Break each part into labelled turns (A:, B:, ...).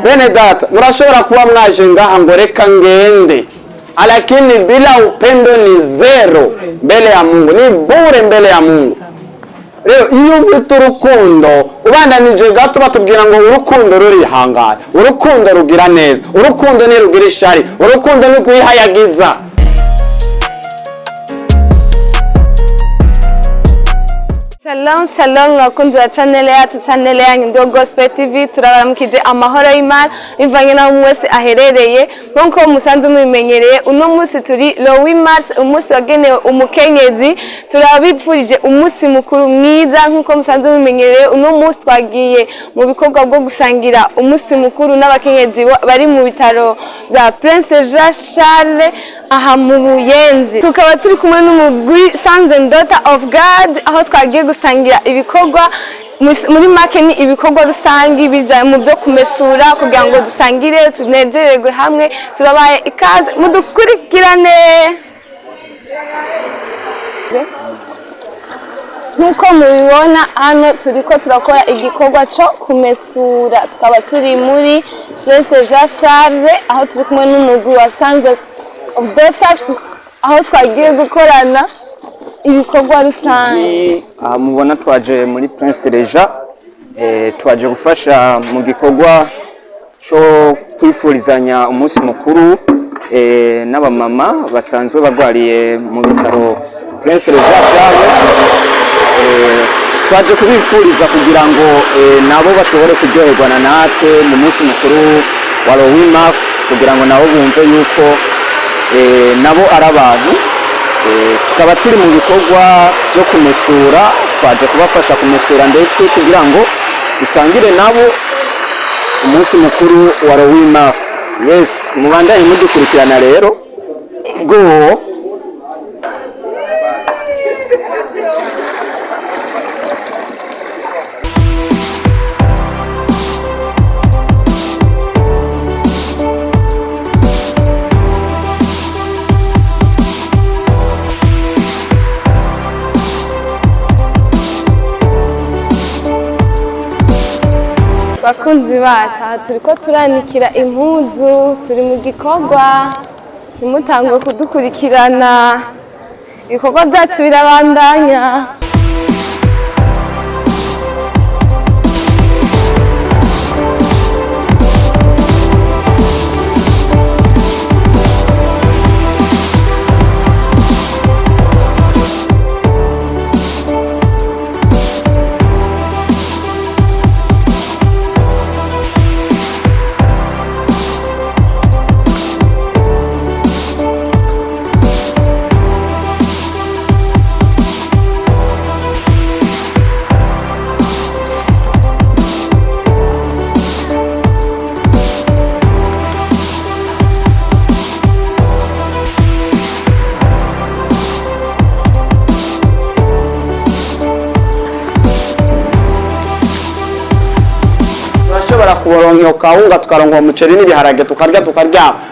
A: Bene data, murashobora kuba mwaje ngaha ngo reka ngende, lakini bila upendo ni zero mbele ya Mungu, ni bure mbele ya Mungu. Rero iyo ufite urukundo ubandanije gato batubwira ngo urukundo rurihangana, urukundo rugira neza, urukundo ntirugira ishari, urukundo ni rwihayagiza.
B: Shalom shalom bakunzi wa channel yacu, channel yanyu Ndio Gospel TV. Turabaramukije amahoro y'Imana bivanye naho mwese aherereye. Nkuko musanze mubimenyereye, uno munsi turi le 8 mars, umunsi wagenewe umukenyezi. Turabipfurije umunsi mukuru mwiza. Nkuko musanze mubimenyereye, uno munsi twagiye mu bikorwa bwo gusangira umunsi mukuru n'abakenyezi bari mu bitaro bya Prince Jean Charles aha mu Buyenzi. Tukaba turi kumwe n'umugwi Sons and Daughter of God, aho twagiye gusangira ibikorwa muri make ni ibikorwa rusangi bija mu byo kumesura kugira ngo dusangire tunezererwe hamwe. Turabaye ikaze mudukurikirane. Nkuko mubibona hano turiko turakora igikorwa cyo kumesura, tukaba turi muri Prince Jean Charles aho turi kumwe n'umugwi wa Sons of Daughter, aho twagiye gukorana ibikorwa rusange.
C: Mubona twaje muri Prince Jean, twaje gufasha mu gikorwa cyo kwifurizanya umunsi mukuru n'abamama basanzwe bagwariye mu bitaro Prince Jean. Twaje kubifuriza kugira ngo nabo bashobore kuryoherwa na natwe mu munsi mukuru wa 8 Mars, kugira ngo nabo bumve yuko nabo ari abantu. Tukaba turi mu bikorwa byo kumesura, twaje kubafasha kumesura ndetse kugira ngo dusangire nabo umunsi mukuru wa 8 Mars. Yes, mubandanye mudukurikirana rero. Go.
B: Bakunzi bacu, turiko turanikira impuzu, turi mu gikorwa, nimutangwe kudukurikirana, ibikorwa byacu birabandanya.
A: Kuboronka kawunga tukaronka umuceri n'ibiharage tukarya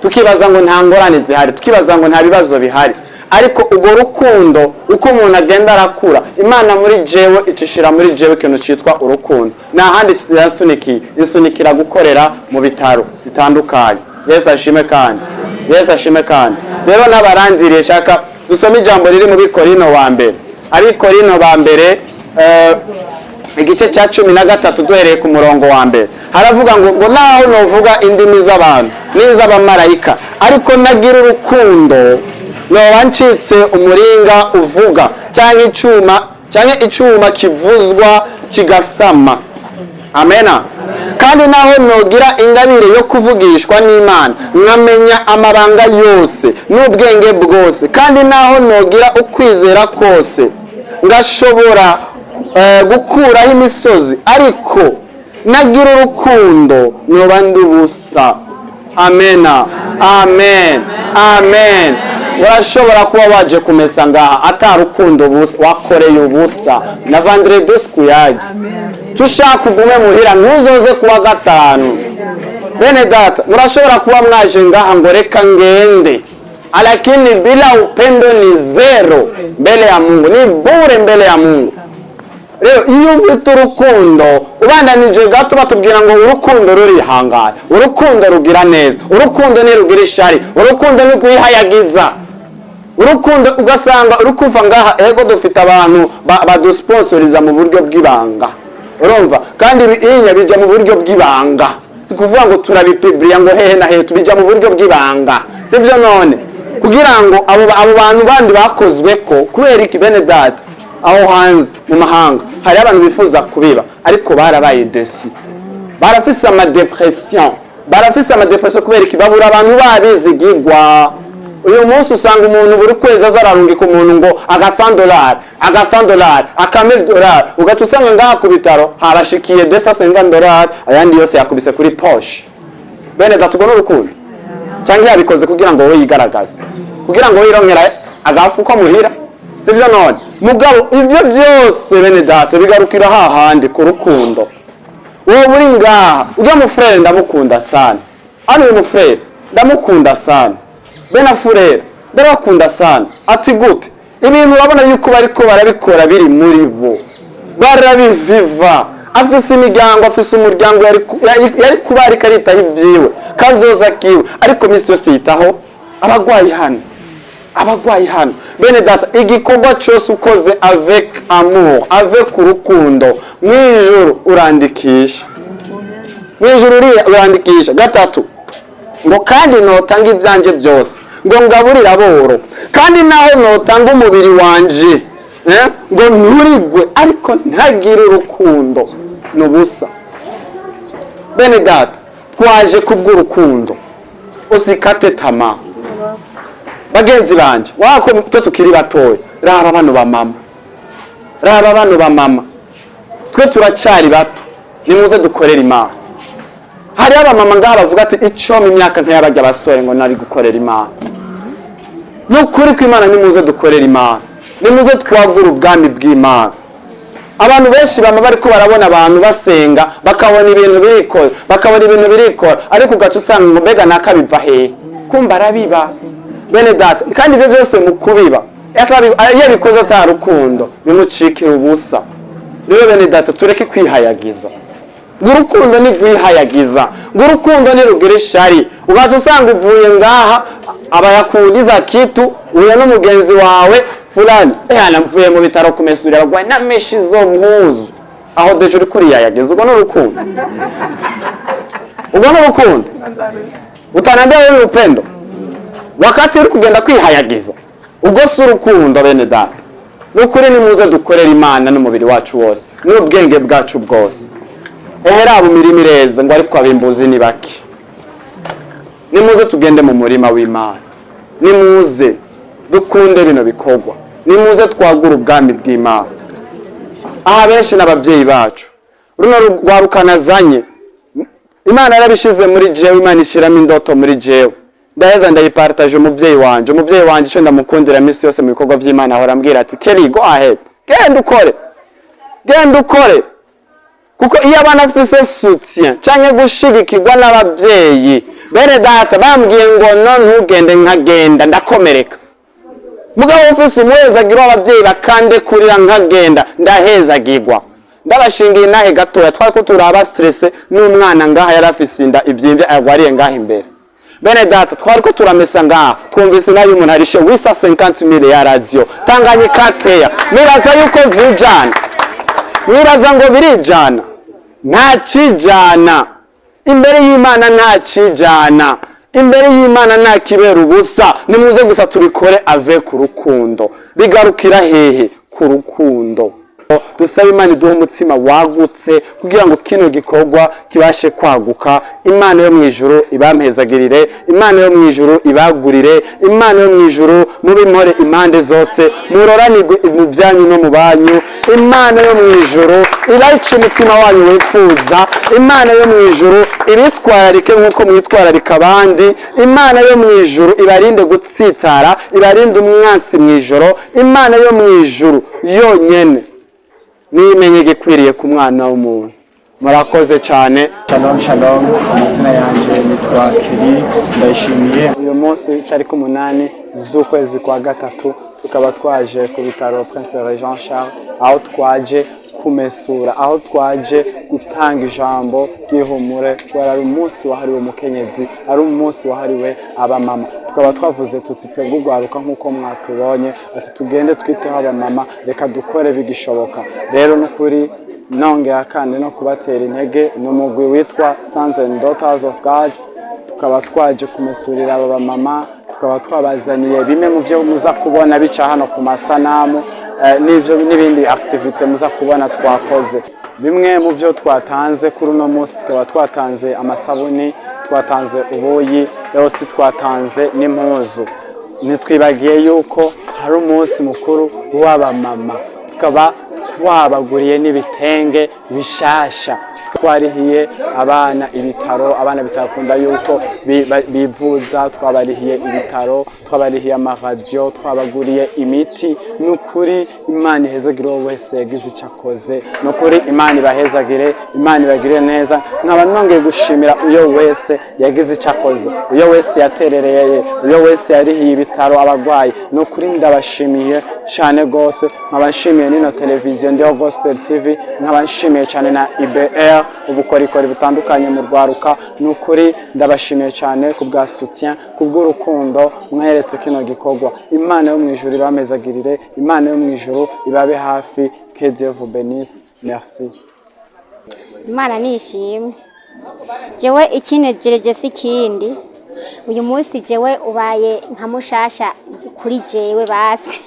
A: tukibaza ngo nta ngorane zihari, tukibaza ngo nta bibazo bihari. Ariko ugo rukundo uko umuntu agenda arakura, Imana muri jewe icishira muri jewe ikintu citwa urukundo. Na handi isunikira gukorera mu bitaro bitandukanye. Yesu ashime kandi, Yesu ashime kandi. Rero n'abarandiriye shaka dusome ijambo riri mu Bikorino wa mbere, ari Korino ba mbere igice cya 13 duhereye ku murongo wa mbere. Haravuga ngo naho novuga indimi z'abantu n'iz'abamarayika, ariko nagira urukundo noba ncitse umuringa uvuga cyangwa icyuma kivuzwa kigasama. Amena. Kandi naho nogira ingabire yo kuvugishwa n'Imana, nkamenya amabanga yose n'ubwenge bwose, kandi naho nogira ukwizera kose, ngashobora gukuraho imisozi, ariko nagira urukundo noba ndi ubusa. Amena, amen, amen. Urashobora kuba waje kumesa ngaha atarukundo wakoreye ubusa na vendredi square. Tushaka ugume muhira ntuzoze kuwa gatanu. Bene data, murashobora kuba mwaje ngaha ngo reka ngende, lakini bila upendo ni zero mbele ya Mungu, ni bure mbele ya Mungu. rero iyo ufite urukundo ubandanije gato batubwira ngo urukundo rurihangana, urukundo rugira neza, urukundo ntirugira ishari, urukundo ntirwihayagiza, urukundo ugasanga uri kuva ngaha ego dufite abantu badusponsoriza mu buryo bw'ibanga, urumva, kandi ibinya bijya mu buryo bw'ibanga, si kuvuga ngo turabipibiriya ngo hehe na hehe, tubijya mu buryo bw'ibanga, sibyo none kugira ngo abo bantu bandi bakozwe ko kubera iki bene data aho hanze mu mahanga hari abantu bifuza kubiba ariko barabaye desi, barafise amadepression kubera iki babura abantu babizigirwa. Uyu munsi usanga umuntu buri kwezi azararungika umuntu ngo $100 $100 ugahita usanga ngaha ku bitaro harashikiye $250 ayandi yose yakubise kuri poshe. Bene data ubwo n'urukundo cyangwa yabikoze kugira ngo wowe yigaragaze, kugira ngo wironkera agafu ko muhira, sibyo none mugabo ibyo byose bene data bigarukira hahandi ku rukundo. Uwo buri ngaha ujya mu frere ndamukunda sana, ari uyu frere ndamukunda sana, bene frere ndabakunda sana, ati gute ibintu urabona yuko bariko barabikora biri muri bo, barabiviva, afise imiryango, afise umuryango yari kuba ariko aritaho ibyiwe kazoza kiwe, ariko misi yose yitaho abagwayi hano. Bene data igikorwa cyose ukoze avec amour, avec urukundo, mwijuru urandikisha, gatatu ngo kandi notanga ibyanje byose ngo ngaburira aboro, kandi naho notanga umubiri wanje ngo nturigwe ariko ntagire urukundo n'ubusa. Bene data twaje kubw'urukundo, uzikate tama bagenzi banje, wako twe tukiri batoya, raba bano bamama, twe turacyari bato, nimuze dukorera Imana. Hari abamama ngaha bavuga ati icyo mu myaka nk'yabajya abasore ngo nari gukorera Imana. N'ukuri ko Imana nimuze dukorera Imana, nimuze twagura ubwami bw'Imana. Abantu benshi bama bariko barabona abantu basenga bakabona ibintu birikora, ariko ugaca usanga ngo mbega nakabiva hehe, kumva arabiba. Bene data kandi ibyo byose mu kubiba iyo bikoze atari urukundo bimucikira ubusa. Rero bene data tureke kwihayagiza, urukundo ni rwihayagiza, urukundo ni rugira ishari, ugaca usanga uvuye ngaha abayakundiza kitu uye n'umugenzi wawe fulani mvuye mu bitaro kumesurira abagwayi nameshi zo mpuzu, aho deje uri kuriyayagiza. Ubwo n'urukundo, utanambia wewe upendo wakati uri kugenda kwihayagiza, ubwo si urukundo. Bene data n'ukuri nimuze dukorera Imana n'umubiri wacu wose n'ubwenge bwacu bwose. Raba imirimo ireze ngo ariko abimbuzi ni bake. Nimuze tugende mu murima w'Imana, nimuze dukunde bino bikorwa, nimuze twagura ubwami bw'Imana. Aha benshi n'ababyeyi bacu runo rwarukanazanye, Imana yarabishize muri jewe, Imana ishiramo indoto muri jewe, ndaheza ndayipartage umuvyeyi wanje icyo ndamukundira misi yose mu bikorwa by'Imana, ahora ambwira ati Kelly go ahead, genda ukore, kuko iyo abana afise soutien canke gushigikirwa n'ababyeyi, bene data bambwiye ngo no ntugende nkagenda ndakomereka. Mugabo ufise umuhezagirwa ababyeyi bakande kurira nkagenda ndahezagirwa. Ndabashingiye nahe gatoya twariko turaba stress n'umwana ngaha yarafise inda ivyimvye agwariye ngaha imbere. Bene data twariko turamesa ngaha twumvise nayo umuntu arishe wisa 50,000 ya radio Tanganyika Care, miraza yuko vyijana, miraza ngo birijana, nta kijana imbere y'Imana, nta kijana imbere y'Imana, nta kibera ubusa. Nimuze gusa tubikore avec urukundo, bigarukira hehe ku rukundo. Dusaba Imana iduhe umutima wagutse kugira ngo kino gikorwa kibashe kwaguka. Imana yo mu ijuru ibampezagirire, Imana yo mu ijuru ibagurire, Imana yo mu ijuru mubimore impande zose, muroranirwe mu byanyu no mu banyu. Imana yo mu ijuru irayica umutima wanyu wifuza, Imana yo mu ijuru ibitwararike nk'uko mwitwararika abandi. Imana yo mu ijuru ibarinde gutsitara, ibarinde umwansi mu ijoro. Imana yo mu ijuru yonyene nimenye gikwiriye ku mwana w'umuntu. Murakoze cyane.
D: Shalom, amazina yanje nitwa Kelly Ndayishimiye.
A: Uyu munsi tariki 8 z'ukwezi kwa gatatu tukaba twaje ku bitaro Prince Jean Charles, aho twaje
D: kumesura, aho twaje gutanga ijambo ry'ihumure kubera ari umunsi wahariwe umukenyezi, ari umunsi wahariwe abamama. Tukaba twavuze tuti twebwe ugwaruka nk'uko mwatubonye ati tugende twiteho abamama, reka dukore bigishoboka. Rero n'ukuri nongera kandi no kubatera intege ni umugwi witwa Sons and Daughters of God. Tukaba twaje kumesurira aba bamama, tukaba twabazaniye bimwe mu byo muza kubona bica hano ku masanamu, n'ibindi activite muza kubona twakoze. Bimwe mu byo twatanze kuri uno munsi, tukaba twatanze amasabuni, twatanze ubuyi, yose twatanze n'impuzu. Ntitwibagiye yuko hari umunsi mukuru w'abamama, tukaba twabaguriye n'ibitenge bishasha. Twarihiye abana ibitaro, abana bitakunda yuko bivuza, twabarihiye ibitaro, twabarihiye amaradiyo, twabaguriye imiti. Nukuri Imana ihezagire uwo wese yagize icyo akoze, nukuri Imana ibahezagire, Imana ibagire neza. Nkaba nongeye gushimira uyo wese yagize icyo akoze, uyo wese yaterereye, uyo wese yarihiye ibitaro abagwayi. Nukuri ndabashimiye cyane gose, nkaba nshimiye nino televiziyo ndiho Gospel TV, nkaba nshimiye cyane na IBR ubukorikori butandukanye mu rwaruka. Nukuri ndabashimiye cyane kubwa soutien, kubw'urukundo mweretse kino gikorwa. Imana yo mwijuru ibamezagirire, Imana yo mwijuru ibabe hafi. Que Dieu vous bénisse. Merci.
E: Imana nishimwe. Jewe ikinejereje sikindi, uyu munsi jewe ubaye nka mushasha kuri jewe basi.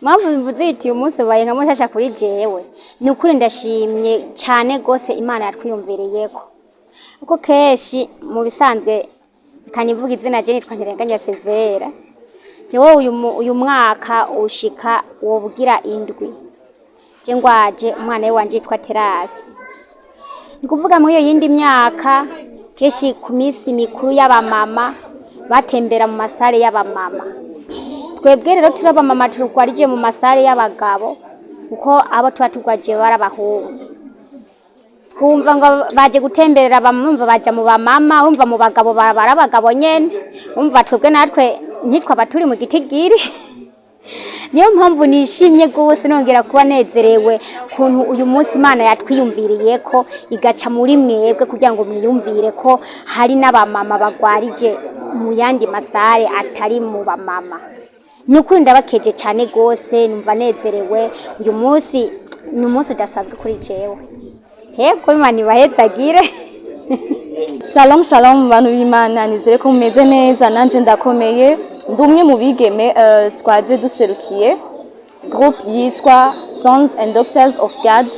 E: Mpamvu mvuze iti uyu munsi ubaye nka mushasha kuri jewe, ni ukuri ndashimye cyane gose Imana yatwiyumviriyeko. Uko keshi mu bisanzwe kanivuga izina je nitwa Ntirenganya Severa. Jewe uyu mwaka ushika wobugira indwi. Je ngwaje umwana we wanje yitwa Terasi. Nikuvuga mu iyo yindi myaka keshi ku minsi mikuru y'abamama batembera mu masare y'abamama. Twebwe rero turabamama turugwarije mu masare y'abagabo kuko abo tuba tugwaje barabahungu. Kumva ngo baje gutemberera bamumva baje mu bamama, urumva mu bagabo barabagabo nyene, umva twebwe natwe ntitwa baturi mu gitigiri. Niyo mpamvu nishimye gose nongera kuba nezerewe kuntu uyu munsi Imana yatwiyumviriye ko igaca muri mwebwe kugira ngo mwiyumvire ko hari n'abamama bagwarije mu yandi masare atari mu bamama. Nukuri ndabakeje cyane gose, numva nezerewe. Uyu munsi ni umunsi udasanzwe kuri jewe. Heko Imana ibahezagire.
B: Shalom shalom bantu b'Imana, nizere ko mumeze neza, nanje ndakomeye. Ndumwe mu bigeme twaje duserukiye groupe yitwa Sons and Daughters of God.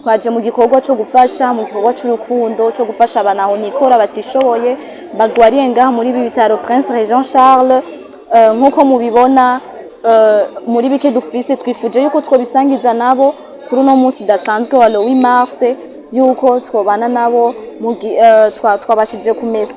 B: Twaje mu gikorwa cyo gufasha, mu gikorwa cy'urukundo cyo gufasha abanaho nikora batishoboye bagwariye ngaha muri bitaro Prince Regent Charles. Nkuko mubibona muri bike dufise, twifuje yuko twobisangiza nabo kuri uno munsi udasanzwe wa le 8 mars, yuko twobana nabo twabashije kumesa